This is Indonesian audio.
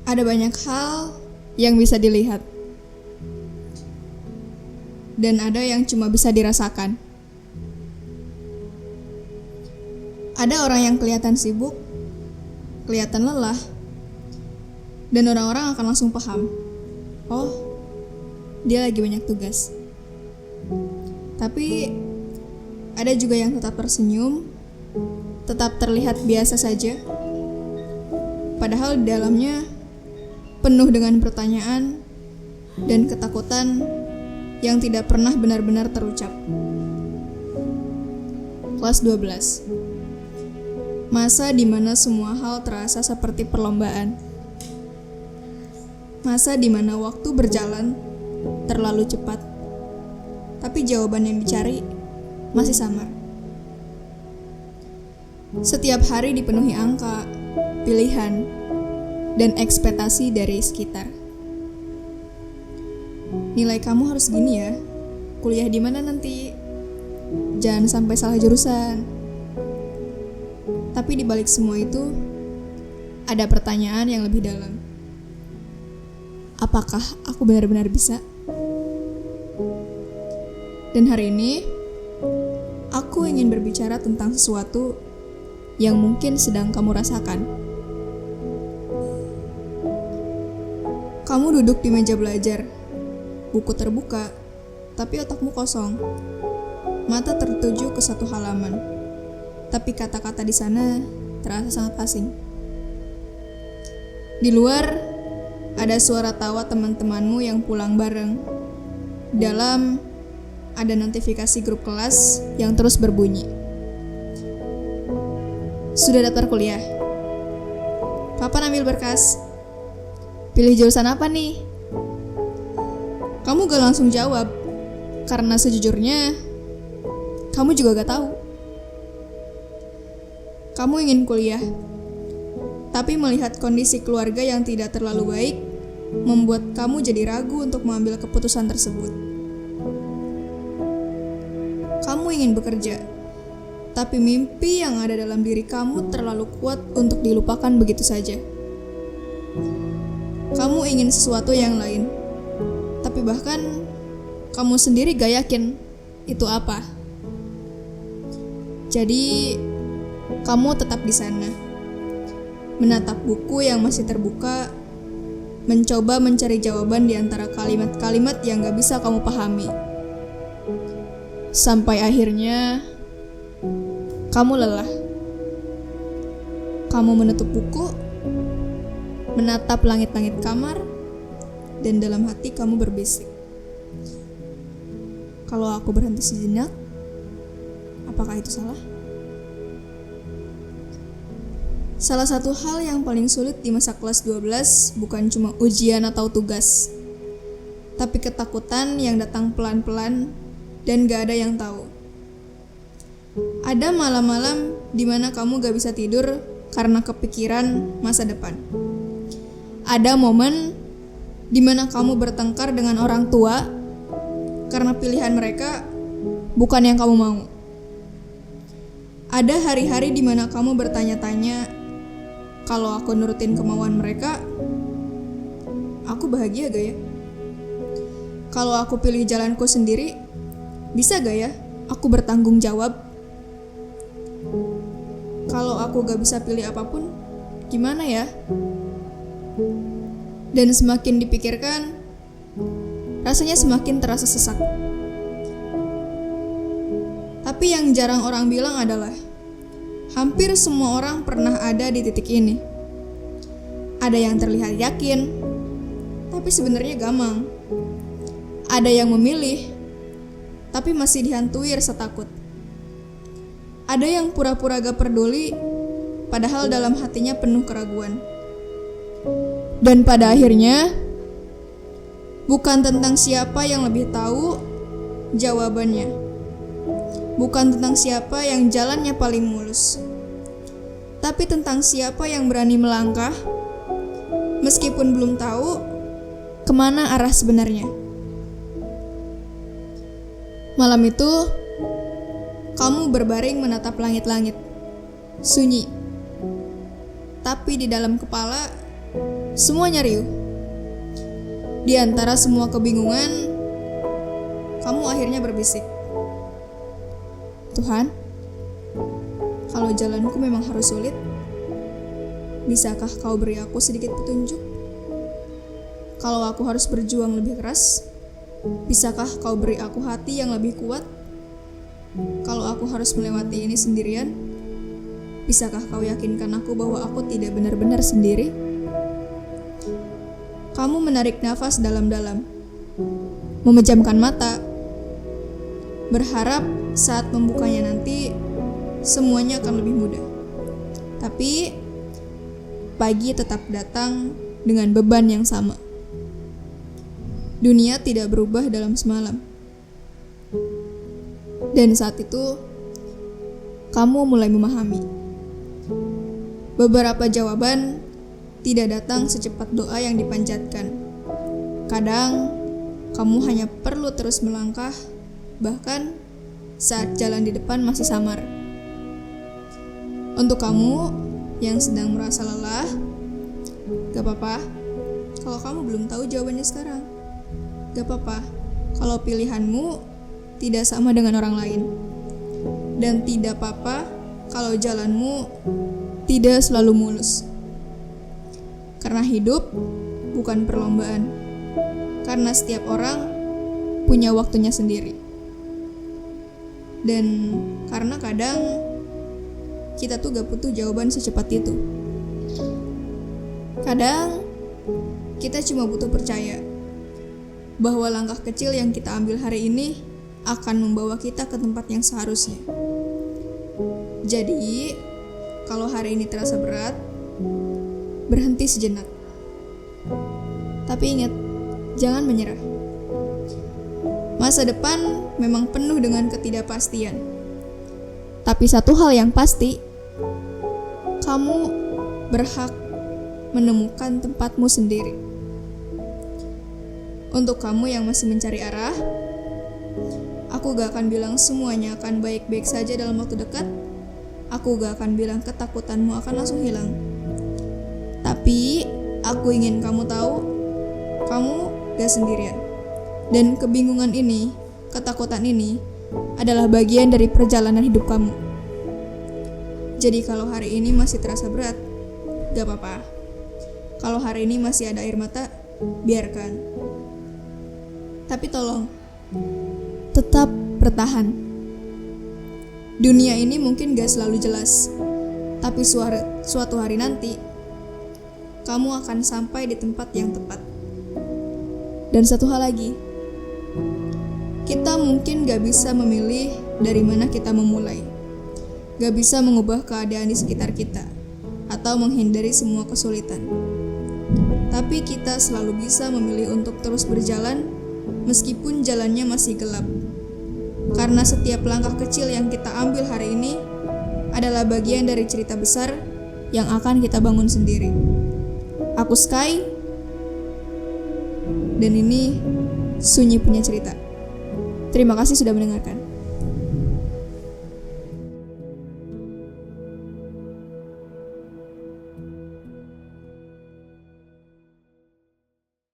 Ada banyak hal yang bisa dilihat, dan ada yang cuma bisa dirasakan. Ada orang yang kelihatan sibuk, kelihatan lelah, dan orang-orang akan langsung paham, oh, dia lagi banyak tugas. Tapi ada juga yang tetap tersenyum, tetap terlihat biasa saja, padahal di dalamnya penuh dengan pertanyaan dan ketakutan yang tidak pernah benar-benar terucap. Kelas 12. Masa di mana semua hal terasa seperti perlombaan. Masa di mana waktu berjalan terlalu cepat, tapi jawaban yang dicari masih samar. Setiap hari dipenuhi angka, pilihan, dan ekspektasi dari sekitar. Nilai kamu harus gini ya, kuliah di mana nanti, jangan sampai salah jurusan. Tapi di balik semua itu, ada pertanyaan yang lebih dalam. Apakah aku benar-benar bisa? Dan hari ini, aku ingin berbicara tentang sesuatu yang mungkin sedang kamu rasakan. Kamu duduk di meja belajar, buku terbuka, tapi otakmu kosong. Mata tertuju ke satu halaman, tapi kata-kata di sana terasa sangat asing. Di luar, ada suara tawa teman-temanmu yang pulang bareng. Di dalam, ada notifikasi grup kelas yang terus berbunyi. Sudah daftar kuliah? Kapan ambil berkas? Pilih jurusan apa nih? Kamu gak langsung jawab, karena sejujurnya, kamu juga gak tahu. Kamu ingin kuliah, tapi melihat kondisi keluarga yang tidak terlalu baik, membuat kamu jadi ragu untuk mengambil keputusan tersebut. Kamu ingin bekerja, tapi mimpi yang ada dalam diri kamu terlalu kuat untuk dilupakan begitu saja. Kamu ingin sesuatu yang lain, tapi bahkan kamu sendiri gak yakin itu apa. Jadi, kamu tetap di sana, menatap buku yang masih terbuka, mencoba mencari jawaban di antara kalimat-kalimat yang gak bisa kamu pahami. Sampai akhirnya, kamu lelah. Kamu menutup buku, menatap langit-langit kamar, dan dalam hati kamu berbisik. Kalau aku berhenti sejenak, apakah itu salah? Salah satu hal yang paling sulit di masa kelas 12 bukan cuma ujian atau tugas, tapi ketakutan yang datang pelan-pelan dan gak ada yang tahu. Ada malam-malam di mana kamu gak bisa tidur karena kepikiran masa depan. Ada momen di mana kamu bertengkar dengan orang tua karena pilihan mereka bukan yang kamu mau. Ada hari-hari di mana kamu bertanya-tanya, kalau aku nurutin kemauan mereka, aku bahagia gak ya? Kalau aku pilih jalanku sendiri, bisa gak ya aku bertanggung jawab? Kalau aku gak bisa pilih apapun, gimana ya? Dan semakin dipikirkan, rasanya semakin terasa sesak. Tapi yang jarang orang bilang adalah, hampir semua orang pernah ada di titik ini. Ada yang terlihat yakin, tapi sebenarnya gamang. Ada yang memilih, tapi masih dihantui rasa takut. Ada yang pura-pura gak peduli, padahal dalam hatinya penuh keraguan. Dan pada akhirnya, bukan tentang siapa yang lebih tahu jawabannya, bukan tentang siapa yang jalannya paling mulus, tapi tentang siapa yang berani melangkah, meskipun belum tahu kemana arah sebenarnya. Malam itu, kamu berbaring menatap langit-langit, sunyi. Tapi di dalam kepala Semuanya riuh. Di antara semua kebingungan, kamu akhirnya berbisik, "Tuhan, kalau jalanku memang harus sulit, bisakah kau beri aku sedikit petunjuk? Kalau aku harus berjuang lebih keras, bisakah kau beri aku hati yang lebih kuat? Kalau aku harus melewati ini sendirian, bisakah kau yakinkan aku bahwa aku tidak benar-benar sendiri?" Kamu menarik nafas dalam-dalam, memejamkan mata, berharap saat membukanya nanti semuanya akan lebih mudah. Tapi pagi tetap datang dengan beban yang sama. Dunia tidak berubah dalam semalam. Dan saat itu kamu mulai memahami. Beberapa jawaban tidak datang secepat doa yang dipanjatkan. Kadang kamu hanya perlu terus melangkah, bahkan saat jalan di depan masih samar. Untuk kamu yang sedang merasa lelah, gak apa-apa kalau kamu belum tahu jawabannya sekarang. Gak apa-apa kalau pilihanmu tidak sama dengan orang lain. Dan tidak apa-apa kalau jalanmu tidak selalu mulus. Karena hidup bukan perlombaan. Karena setiap orang punya waktunya sendiri. Dan karena kadang kita tuh gak butuh jawaban secepat itu. Kadang kita cuma butuh percaya bahwa langkah kecil yang kita ambil hari ini akan membawa kita ke tempat yang seharusnya. Jadi, kalau hari ini terasa berat, berhenti sejenak. Tapi ingat, jangan menyerah. Masa depan memang penuh dengan ketidakpastian. Tapi satu hal yang pasti, kamu berhak menemukan tempatmu sendiri. Untuk kamu yang masih mencari arah, aku gak akan bilang semuanya akan baik-baik saja dalam waktu dekat. Aku gak akan bilang ketakutanmu akan langsung hilang. Tapi aku ingin kamu tahu, kamu gak sendirian. Dan kebingungan ini, ketakutan ini adalah bagian dari perjalanan hidup kamu. Jadi kalau hari ini masih terasa berat, gak apa-apa. Kalau hari ini masih ada air mata, biarkan. Tapi tolong, tetap bertahan. Dunia ini mungkin gak selalu jelas, tapi suatu hari nanti, kamu akan sampai di tempat yang tepat. Dan satu hal lagi, kita mungkin gak bisa memilih dari mana kita memulai. Gak bisa mengubah keadaan di sekitar kita, atau menghindari semua kesulitan. Tapi kita selalu bisa memilih untuk terus berjalan, meskipun jalannya masih gelap. Karena setiap langkah kecil yang kita ambil hari ini adalah bagian dari cerita besar yang akan kita bangun sendiri. Aku Sky, dan ini Sunyi Punya Cerita. Terima kasih sudah mendengarkan.